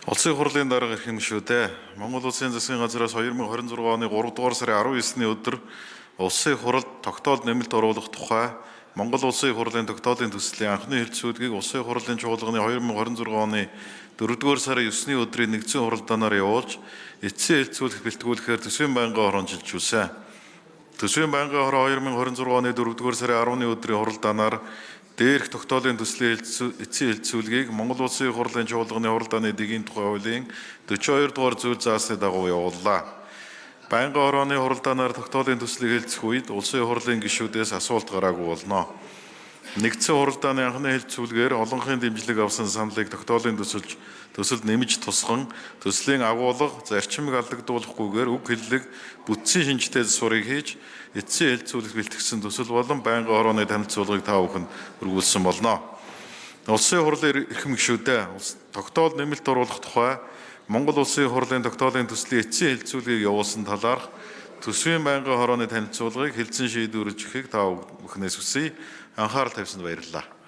Улсын хурлын дарга ирэх юм шүү дээ. Монгол Улсын засгийн газраас 2026 оны 3 дугаар сарын 19-ны өдөр улсын хуралд тогтоол нэмэлт оруулах тухай Монгол Улсын хурлын тогтоолын төслийн анхны хэлцүүлгийг улсын хурлын чуулганы 2026 оны 4 дугаар сарын 9-ны өдрийн нэгдсэн хуралдаанаар явуулж эцсийн хэлцүүлэх бэлтгүүлэхээр төсвийн байнгын хорон шилжүүлсэн. Төсвийн байнгын хороо 2026 оны 4 дугаар сарын 10-ны өдрийн хуралдаанаар дээрх тогтоолын төслийн эцсийн хэлцүүлгийг Монгол Улсын хурлын чуулганы хуралдааны дэгийн тухай хуулийн 42 дугаар зүйл заасны дагуу явууллаа. Байнгын хорооны хуралдаанаар тогтоолын төслийг хэлцэх үед улсын хурлын гишүүдээс асуулт гараагүй болно. Нэгдсэн хуралдааны анхны хэлцүүлгээр олонхын дэмжлэг авсан саналыг тогтоолын төсөлд нэмж тусган төслийн агуулга зарчмыг алдагдуулахгүйгээр үг хэллэг бүтцийн шинжтэй засварыг хийж эцсийн хэлцүүлэх бэлтгэсэн төсөл болон байнгын хорооны танилцуулгыг та бүхэнд өргүүлсэн болно. Улсын хурлын эрхэм гишүүдээ тогтоол нэмэлт оруулах тухай Монгол Улсын хурлын тогтоолын төслийн эцсийн хэлцүүлгийг явуулсан талаарх төсвийн байнгын хорооны танилцуулгыг хэлцэн шийдвэрлэжихийг та бүхнээс хүсье. Анхаарал тавьсанд баярлалаа.